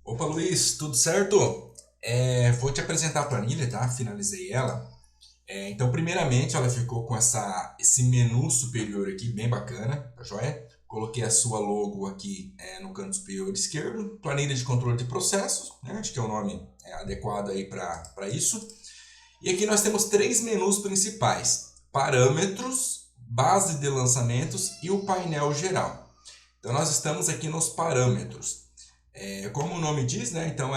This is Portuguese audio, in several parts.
Opa, Luiz, tudo certo? Vou te apresentar a planilha, tá? Finalizei ela. Então, primeiramente, ela ficou com esse menu superior aqui, bem bacana, tá joia? Coloquei a sua logo aqui no canto superior esquerdo. Planilha de controle de processos, né? Acho que é o nome adequado aí para isso. E aqui nós temos três menus principais: parâmetros, base de lançamentos e o painel geral. Então, nós estamos aqui nos parâmetros. Como o nome diz, né? Então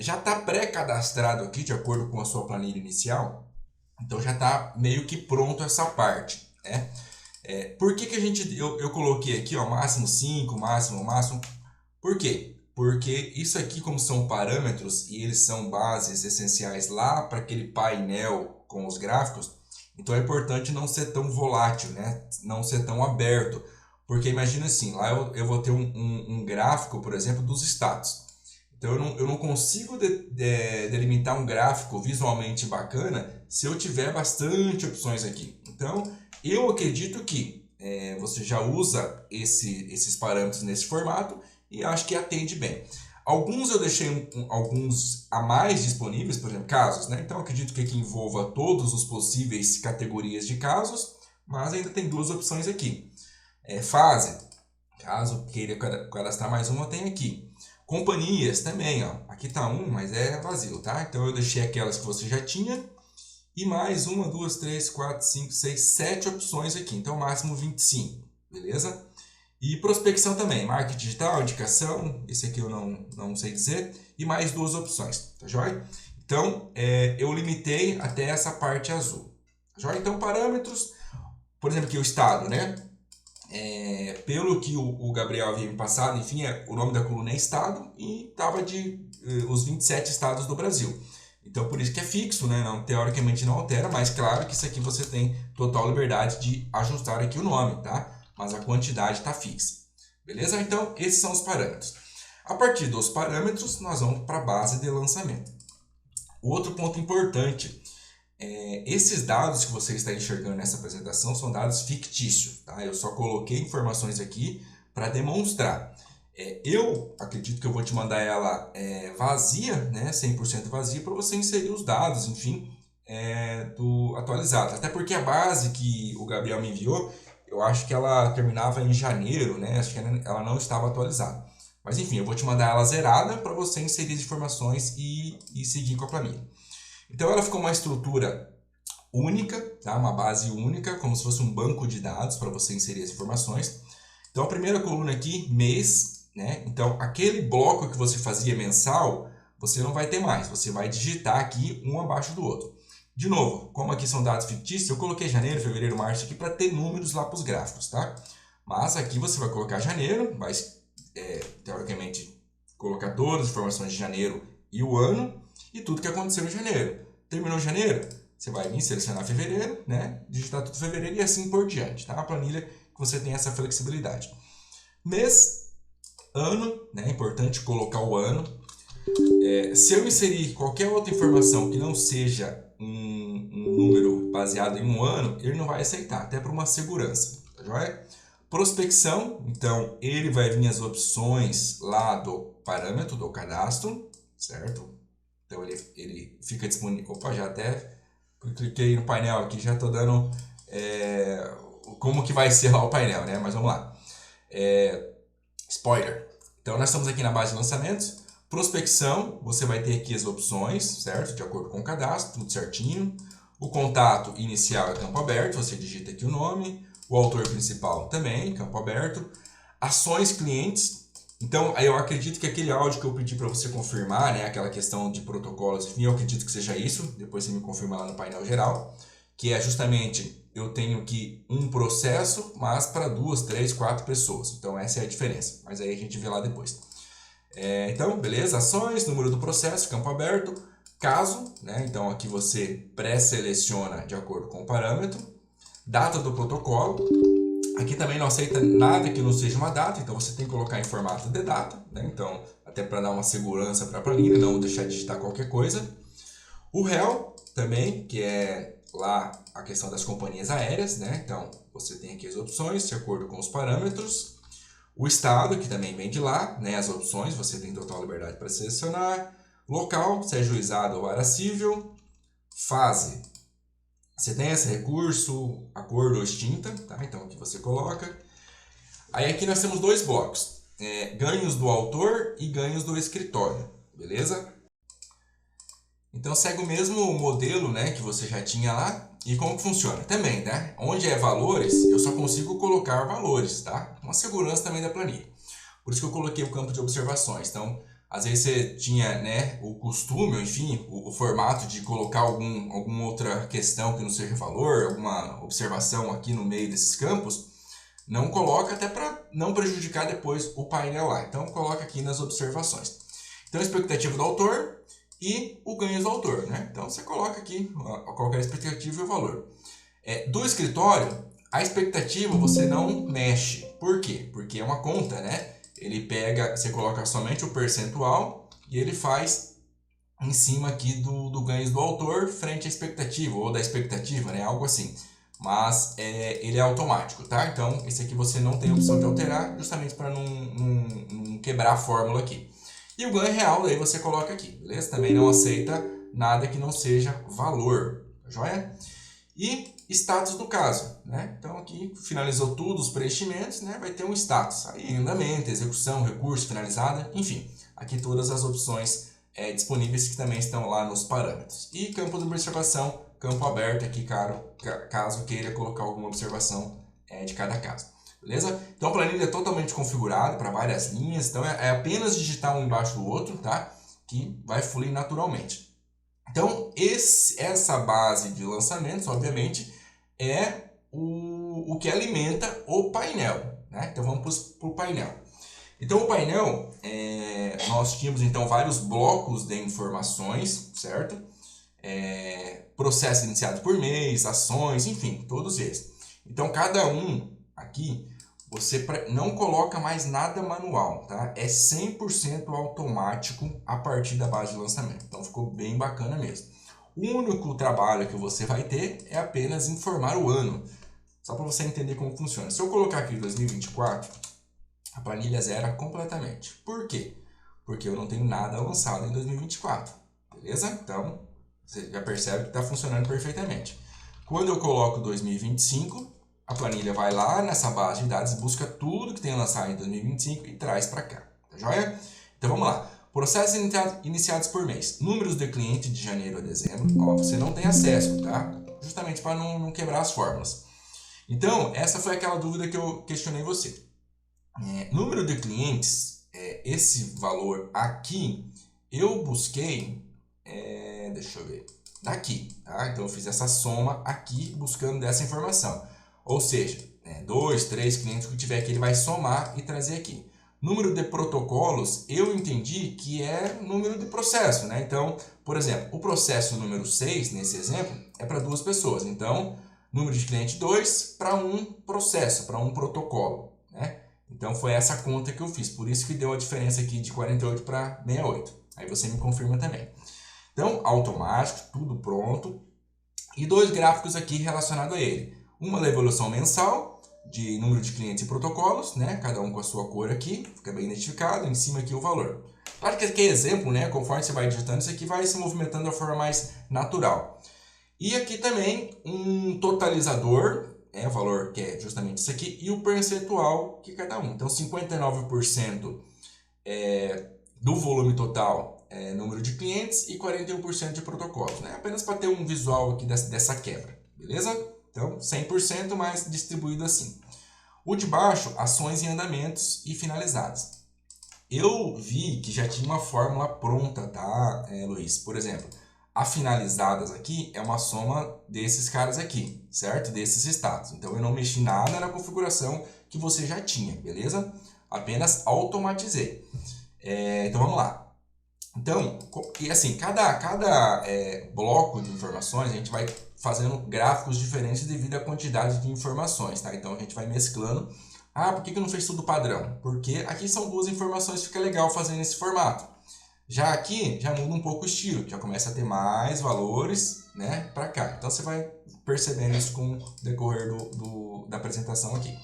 já está pré-cadastrado aqui de acordo com a sua planilha inicial. Então já está meio que pronto essa parte, né? Por que eu coloquei aqui, ó, máximo 5, máximo? Por quê? Porque isso aqui, como são parâmetros e eles são bases essenciais lá para aquele painel com os gráficos, então é importante não ser tão volátil, né? Não ser tão aberto. Porque imagina assim, lá eu vou ter um gráfico, por exemplo, dos status. Então eu não consigo delimitar um gráfico visualmente bacana se eu tiver bastante opções aqui. Então eu acredito que você já usa esses parâmetros nesse formato e acho que atende bem. Alguns eu deixei alguns a mais disponíveis, por exemplo, casos, né? Então acredito que aqui envolva todos os possíveis categorias de casos, mas ainda tem duas opções aqui. Fase, caso queira cadastrar mais uma, tem aqui. Companhias também, ó. Aqui tá um, mas é vazio, tá? Então eu deixei aquelas que você já tinha e mais uma, duas, três, quatro, cinco, seis, sete opções aqui. Então máximo 25, beleza? E prospecção também, marketing digital, indicação, esse aqui eu não sei dizer, e mais duas opções, tá joia? Então eu limitei até essa parte azul, tá joia? Então parâmetros, por exemplo, aqui o estado, né? Pelo que o Gabriel havia me passado, enfim, o nome da coluna é Estado e estava de os 27 estados do Brasil. Então, por isso que é fixo, né? Não, teoricamente não altera, mas claro que isso aqui você tem total liberdade de ajustar aqui o nome, tá? Mas a quantidade está fixa. Beleza? Então, esses são os parâmetros. A partir dos parâmetros, nós vamos para a base de lançamento. O outro ponto importante esses dados que você está enxergando nessa apresentação são dados fictícios, tá? Eu só coloquei informações aqui para demonstrar. Eu acredito que eu vou te mandar ela vazia, né? 100% vazia, para você inserir os dados, enfim, do atualizado. Até porque a base que o Gabriel me enviou, eu acho que ela terminava em janeiro, né? Acho que ela não estava atualizada. Mas enfim, eu vou te mandar ela zerada para você inserir as informações e seguir com a planilha. Então ela ficou uma estrutura única, tá? Uma base única, como se fosse um banco de dados para você inserir as informações. Então a primeira coluna aqui, mês, né? Então aquele bloco que você fazia mensal, você não vai ter mais, você vai digitar aqui um abaixo do outro. De novo, como aqui são dados fictícios, eu coloquei janeiro, fevereiro, março aqui para ter números lá para os gráficos, tá? Mas aqui você vai colocar janeiro, vai teoricamente colocar todas as informações de janeiro e o ano e tudo que aconteceu em janeiro. Terminou janeiro, você vai vir selecionar fevereiro, né? Digitar tudo fevereiro e assim por diante, tá? A planilha que você tem essa flexibilidade. Mês, ano, né? É importante colocar o ano. Se eu inserir qualquer outra informação que não seja um número baseado em um ano, ele não vai aceitar, até por uma segurança, tá joia? Prospecção, então ele vai vir as opções lá do parâmetro do cadastro, certo? Então ele fica disponível. Opa, já até cliquei no painel aqui, já estou dando como que vai ser lá o painel, né? Mas vamos lá. Spoiler. Então nós estamos aqui na base de lançamentos. Prospecção, você vai ter aqui as opções, certo? De acordo com o cadastro, tudo certinho. O contato inicial é campo aberto, você digita aqui o nome. O autor principal também, campo aberto. Ações clientes. Então, eu acredito que aquele áudio que eu pedi para você confirmar, né, aquela questão de protocolos, enfim, eu acredito que seja isso. Depois você me confirma lá no painel geral. Que é justamente, eu tenho aqui um processo, mas para 2, 3, 4 pessoas. Então, essa é a diferença. Mas aí a gente vê lá depois. Então, beleza? Ações, número do processo, campo aberto. Caso, né? Então, aqui você pré-seleciona de acordo com o parâmetro. Data do protocolo. Aqui também não aceita nada que não seja uma data, então você tem que colocar em formato de data, né? Então, até para dar uma segurança para a planilha, não deixar de digitar qualquer coisa. O réu também, que é lá a questão das companhias aéreas, né? Então, você tem aqui as opções de acordo com os parâmetros. O estado, que também vem de lá, né? As opções, você tem total liberdade para selecionar. Local, se é juizado ou vara civil. Fase, sentença, recurso, acordo ou extinta, tá? Então aqui você coloca. Aí aqui nós temos dois blocos, ganhos do autor e ganhos do escritório, beleza? Então segue o mesmo modelo, né, que você já tinha lá. E como que funciona? Também, né? Onde é valores, eu só consigo colocar valores, tá? Uma segurança também da planilha. Por isso que eu coloquei o campo de observações. Então, às vezes você tinha, né, o costume, enfim, o formato de colocar alguma outra questão que não seja valor, alguma observação aqui no meio desses campos. Não coloca até para não prejudicar depois o painel lá. Então, coloca aqui nas observações. Então, a expectativa do autor e o ganho do autor, né? Então, você coloca aqui qual é a expectativa e o valor. Do escritório, a expectativa você não mexe. Por quê? Porque é uma conta, né? Ele pega, você coloca somente o percentual e ele faz em cima aqui do ganho do autor frente à expectativa, ou da expectativa, né? Algo assim. Mas ele é automático, tá? Então, esse aqui você não tem opção de alterar, justamente para não quebrar a fórmula aqui. E o ganho real, daí você coloca aqui, beleza? Também não aceita nada que não seja valor, tá joia? E status do caso, né? Então aqui finalizou tudo os preenchimentos, né? Vai ter um status, aí andamento, execução, recurso, finalizada, enfim. Aqui todas as opções disponíveis que também estão lá nos parâmetros. E campo de observação, campo aberto aqui, caso queira colocar alguma observação de cada caso. Beleza? Então a planilha é totalmente configurada para várias linhas, então é apenas digitar um embaixo do outro, tá? Que vai fluir naturalmente. Então essa base de lançamentos, obviamente, é o que alimenta o painel, né? Então vamos para o painel. Então o painel, nós tínhamos então vários blocos de informações, certo? Processo iniciado por mês, ações, enfim, todos esses. Então cada um aqui, você não coloca mais nada manual, tá? É 100% automático a partir da base de lançamento. Então ficou bem bacana mesmo. O único trabalho que você vai ter é apenas informar o ano, só para você entender como funciona. Se eu colocar aqui 2024, a planilha zera completamente. Por quê? Porque eu não tenho nada lançado em 2024, beleza? Então, você já percebe que está funcionando perfeitamente. Quando eu coloco 2025, a planilha vai lá nessa base de dados, busca tudo que tem lançado em 2025 e traz para cá, tá joia? Então vamos lá. Processos iniciados por mês. Números de cliente de janeiro a dezembro. Ó, você não tem acesso, tá? Justamente para não quebrar as fórmulas. Então, essa foi aquela dúvida que eu questionei você. Número de clientes, esse valor aqui, eu busquei, deixa eu ver, daqui, tá? Então eu fiz essa soma aqui buscando dessa informação. Ou seja, 2, 3 clientes que tiver aqui, ele vai somar e trazer aqui. Número de protocolos, eu entendi que é número de processo, né? Então, por exemplo, o processo número 6, nesse exemplo, é para 2 pessoas. Então, número de cliente 2 para um processo, para um protocolo, né? Então, foi essa conta que eu fiz. Por isso que deu a diferença aqui de 48 para 68. Aí você me confirma também. Então, automático, tudo pronto. E 2 gráficos aqui relacionados a ele. Uma da evolução mensal, de número de clientes e protocolos, né? Cada um com a sua cor aqui, fica bem identificado. Em cima aqui o valor. Claro que aqui é exemplo, né? Conforme você vai digitando, isso aqui vai se movimentando da forma mais natural. E aqui também um totalizador, o valor que é justamente isso aqui, e o percentual que cada um. Então, 59% do volume total número de clientes e 41% de protocolos, né? Apenas para ter um visual aqui dessa quebra, beleza? Então, 100% mais distribuído assim. O de baixo, ações em andamentos e finalizadas. Eu vi que já tinha uma fórmula pronta, tá, Luiz? Por exemplo, a finalizadas aqui é uma soma desses caras aqui, certo? Desses estados. Então, eu não mexi nada na configuração que você já tinha, beleza? Apenas automatizei. Então, vamos lá. Então, e assim, cada bloco de informações, a gente vai fazendo gráficos diferentes devido à quantidade de informações, tá? Então, a gente vai mesclando. Ah, por que não fez tudo padrão? Porque aqui são 2 informações, fica legal fazer nesse formato. Já aqui, já muda um pouco o estilo, já começa a ter mais valores, né, para cá. Então, você vai percebendo isso com o decorrer da apresentação aqui.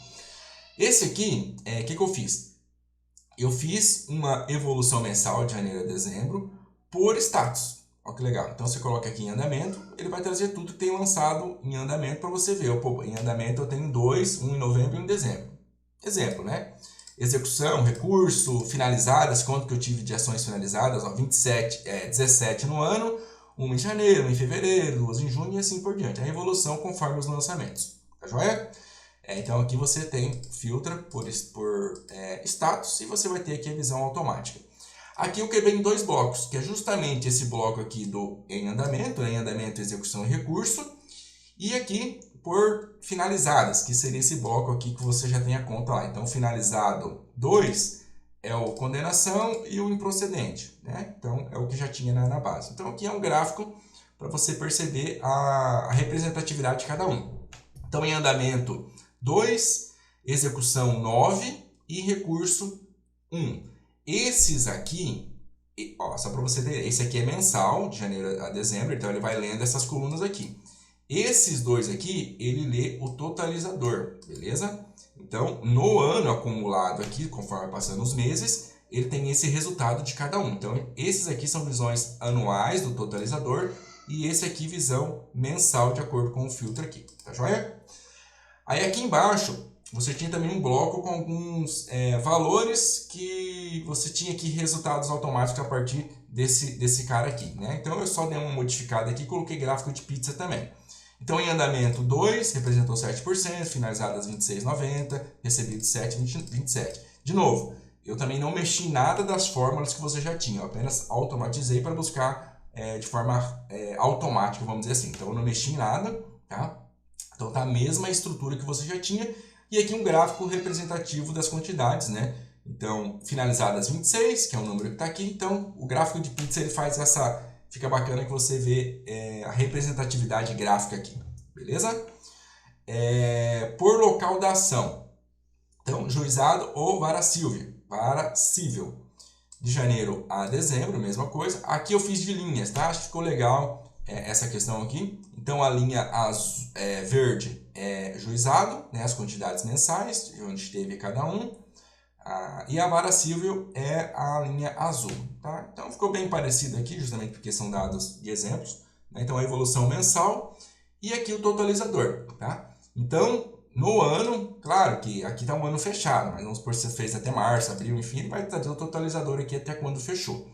Esse aqui, que eu fiz? Eu fiz uma evolução mensal de janeiro a dezembro por status. Olha que legal. Então você coloca aqui em andamento, ele vai trazer tudo que tem lançado em andamento para você ver. Pô, em andamento eu tenho dois, um em novembro e um em dezembro. Exemplo, né? Execução, recurso, finalizadas, quanto que eu tive de ações finalizadas, ó, 17 no ano, uma em janeiro, uma em fevereiro, duas em junho e assim por diante. A evolução conforme os lançamentos. Tá joia? Então aqui você tem filtra por status e você vai ter aqui a visão automática. Aqui eu quebrei em dois blocos, que é justamente esse bloco aqui do em andamento, execução e recurso, e aqui por finalizadas, que seria esse bloco aqui que você já tem a conta lá. Então finalizado 2 é o condenação e o improcedente, né? Então é o que já tinha na base. Então aqui é um gráfico para você perceber a representatividade de cada um. Então em andamento 2, execução 9 e recurso 1. Esses aqui, ó, só para você ter, esse aqui é mensal, de janeiro a dezembro, então ele vai lendo essas colunas aqui. Esses dois aqui, ele lê o totalizador, beleza? Então, no ano acumulado aqui, conforme passando os meses, ele tem esse resultado de cada um. Então, esses aqui são visões anuais do totalizador e esse aqui visão mensal de acordo com o filtro aqui, tá joia? Aí aqui embaixo, você tinha também um bloco com alguns valores que você tinha aqui resultados automáticos a partir desse cara aqui, né? Então eu só dei uma modificada aqui e coloquei gráfico de pizza também. Então em andamento 2 representou 7%, finalizadas 26,90, recebido 7,27. De novo, eu também não mexi em nada das fórmulas que você já tinha, eu apenas automatizei para buscar de forma automática, vamos dizer assim. Então eu não mexi em nada, tá? Então tá a mesma estrutura que você já tinha. E aqui um gráfico representativo das quantidades, né? Então, finalizadas 26, que é o número que está aqui. Então, o gráfico de pizza ele faz essa... Fica bacana que você vê a representatividade gráfica aqui, beleza? Por local da ação. Então, juizado ou vara civil. Vara civil. De janeiro a dezembro, mesma coisa. Aqui eu fiz de linhas, tá? Acho que ficou legal essa questão aqui. Então a linha verde é juizado, né, as quantidades mensais, onde teve cada um. E a vara civil é a linha azul. Tá? Então ficou bem parecido aqui, justamente porque são dados de exemplos. Né? Então a evolução mensal e aqui o totalizador. Tá? Então no ano, claro que aqui está um ano fechado, mas vamos supor que você fez até março, abril, enfim, ele vai trazer o totalizador aqui até quando fechou.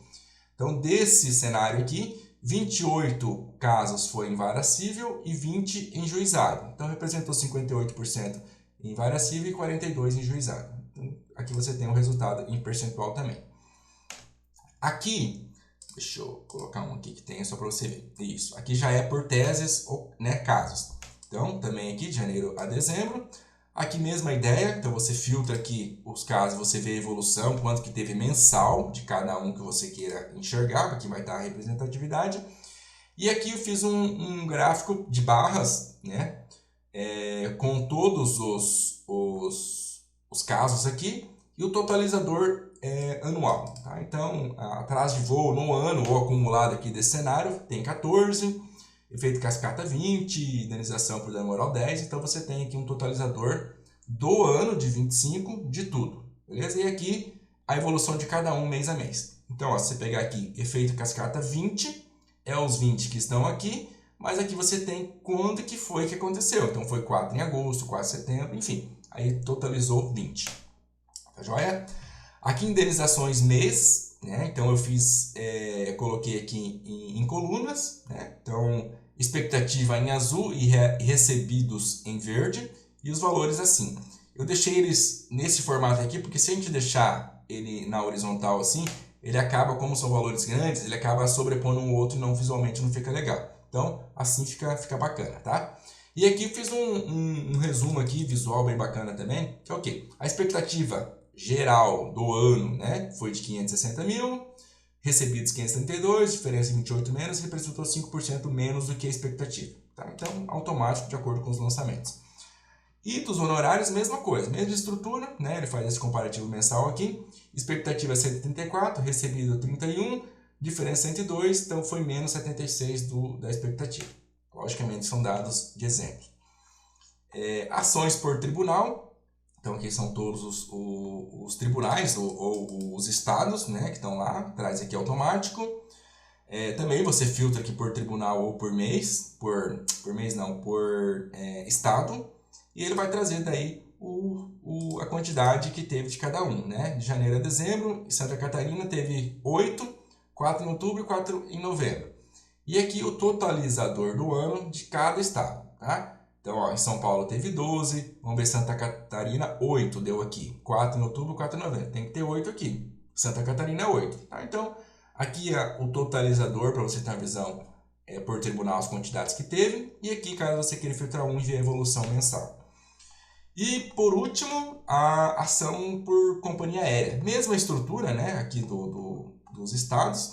Então desse cenário aqui, 28 casos foi em vara civil e 20 em juizado. Então representou 58% em vara civil e 42% em juizado. Então, aqui você tem o resultado em percentual também. Aqui, deixa eu colocar um aqui que tenha só para você ver. Isso, aqui já é por teses ou casos. Então, também aqui de janeiro a dezembro. Aqui mesma ideia, então você filtra aqui os casos, você vê a evolução, quanto que teve mensal de cada um que você queira enxergar, aqui vai estar a representatividade. E aqui eu fiz um gráfico de barras, né, com todos os casos aqui e o totalizador anual. Tá? Então, atraso de voo no ano ou acumulado aqui desse cenário tem 14, efeito cascata 20, indenização por dano moral 10, então você tem aqui um totalizador do ano de 25 de tudo, beleza? E aqui a evolução de cada um mês a mês. Então, ó, se você pegar aqui efeito cascata 20, é os 20 que estão aqui, mas aqui você tem quando que foi que aconteceu. Então foi 4 em agosto, 4 em setembro, enfim, aí totalizou 20. Tá joia? Aqui indenizações mês, né? Então eu fiz, coloquei aqui em colunas, né? Então expectativa em azul e recebidos em verde e os valores assim. Eu deixei eles nesse formato aqui porque se a gente deixar ele na horizontal assim, ele acaba, como são valores grandes, ele acaba sobrepondo um outro e não visualmente não fica legal. Então assim fica bacana, tá? E aqui eu fiz um resumo aqui visual bem bacana também, que é o quê? A expectativa geral do ano, né, foi de 560 mil, recebidos 532, diferença 28 menos, representou 5% menos do que a expectativa. Tá? Então, automático de acordo com os lançamentos. E dos honorários, mesma coisa, mesma estrutura, né? Ele faz esse comparativo mensal aqui. Expectativa 134, recebido 31, diferença 102, então foi menos 76 da expectativa. Logicamente, são dados de exemplo. Ações por tribunal. Então aqui são todos os tribunais ou os estados, né, que estão lá, traz aqui automático. Também você filtra aqui por tribunal ou por mês, por mês não, por estado, e ele vai trazer daí a quantidade que teve de cada um, né? De janeiro a dezembro, Santa Catarina teve 8, 4 em outubro e 4 em novembro. E aqui o totalizador do ano de cada estado, tá? Então, ó, em São Paulo teve 12, vamos ver Santa Catarina, 8 deu aqui. 4 em outubro, 4 em novembro. Tem que ter 8 aqui. Santa Catarina, 8. Tá? Então, aqui é o totalizador, para você ter uma visão por tribunal as quantidades que teve. E aqui, caso você queira filtrar um e ver a evolução mensal. E, por último, a ação por companhia aérea. Mesma estrutura, né, aqui dos estados.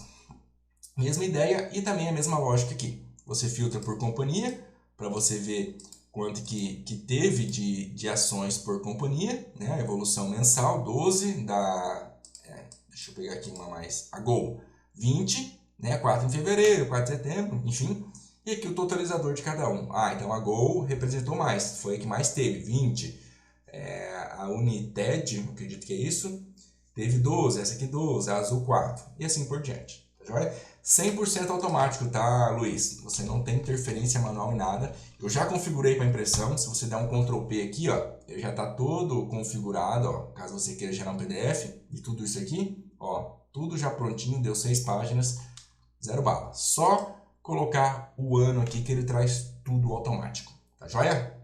Mesma ideia e também a mesma lógica aqui. Você filtra por companhia, para você ver quanto que teve de ações por companhia, né? A evolução mensal, 12, deixa eu pegar aqui uma mais, a Gol, 20, né? 4 em fevereiro, 4 de setembro, enfim. E aqui o totalizador de cada um. Então a Gol representou mais, foi a que mais teve, 20. A United, acredito que é isso, teve 12, essa aqui 12, a Azul 4, e assim por diante. Tá joia? 100% automático, tá, Luiz? Você não tem interferência manual em nada. Eu já configurei para impressão. Se você der um Ctrl P aqui, ó, ele já está todo configurado, ó, caso você queira gerar um PDF e tudo isso aqui, ó, tudo já prontinho, deu 6 páginas, 0 bala. Só colocar o ano aqui que ele traz tudo automático, tá joia?